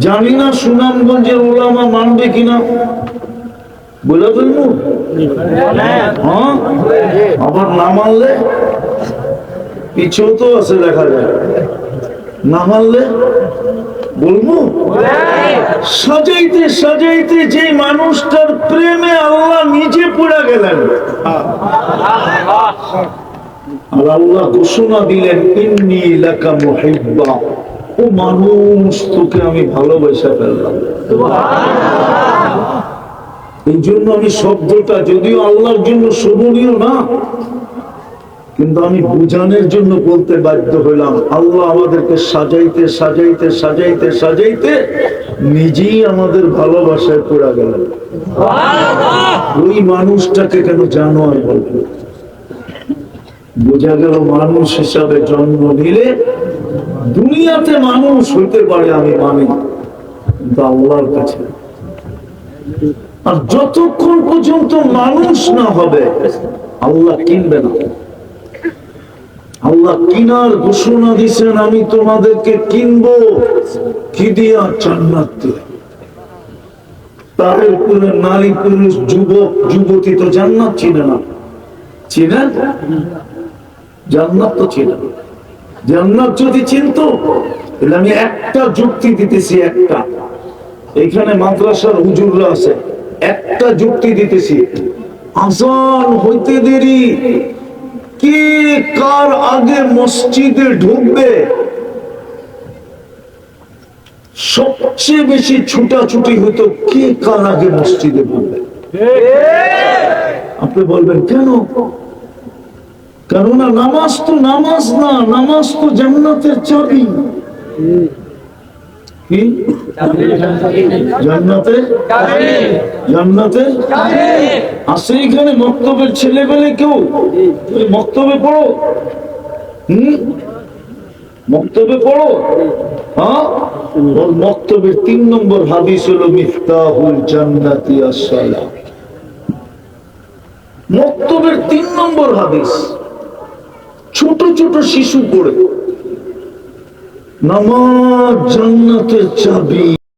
জানি না সুনামগঞ্জের ওলামা মানবে কিনা, বলে ফেলবো। হ্যাঁ, আবার না মানলে পিছেও তো আছে, দেখা যায়। না মানলে বলবো। সাজাইতে সাজাইতে যে মানুষটার প্রেমে আল্লাহ নিজে পড়ে গেলেন, আর আল্লাহ ঘোষণা দিলেন ইন্নী লাকা মুহিব্বা, ও মানুষ তোকে আমি ভালোবাসা ফেললাম। এই জন্য আমি শব্দটা যদিও আল্লাহর জন্য শোভনীয় না, কিন্তু আমি বুঝানোর জন্য বলতে বাধ্য হইলাম। আল্লাহ আমাদেরকে সাজাইতে সাজাইতে সাজাইতে সাজাইতে নিজেই আমাদের ভালোবাসায় পড়া গেলেন। ওই মানুষটাকে কেন জানোয়ার বলবো? বোঝা গেল মানুষ হিসাবে জন্ম নিলে দুনিয়াতে মানুষ হইতে পারে, আমি মানি, কিন্তু আল্লাহর কাছে। আর যতক্ষণ পর্যন্ত মানুষ না হবে আল্লাহ কিনবে না। আল্লাহ কিনার ঘোষণা দিচ্ছেন, আমি তোমাদেরকে কিনবো কি দিয়া? জান্নাত দিয়ে। তাহিরপুরের নারী পুরুষ যুবক যুবতী তো জান্নাত চিনে না, চিনে? জান্নাত তো চিনে না। জান্নাত যদি চিনতো, তাহলে আমি একটা যুক্তি দিতেছি, একটা, এখানে মাদ্রাসার হুজুররা আছে, একটা যুক্তি দিতেছি। আযান হইতে দেরি, কে কার আগে মসজিদে ঢুকবে? সবচেয়ে বেশি ছুটাছুটি হতো কে কার আগে মসজিদে ঢুকবে। আপনি বলবেন কেন? কেননা নামাজ তো নামাজ না, নামাজ তো জান্নাতের চাবি। কি জান্নাতের জান্নাতের আছে? এখানে মক্তবের ছেলেবেলে কেউ মক্তবে পড়ো? মক্তবে পড়ো? হ্যাঁ, মক্তবের 3 নম্বর হাদিস হলো মিফতাহুল জান্নাতি আস-সালাহ। মক্তবের 3 নম্বর হাদিস, ছোট ছোট শিশু পড়ে, নামাজ জান্নাতের চাবি।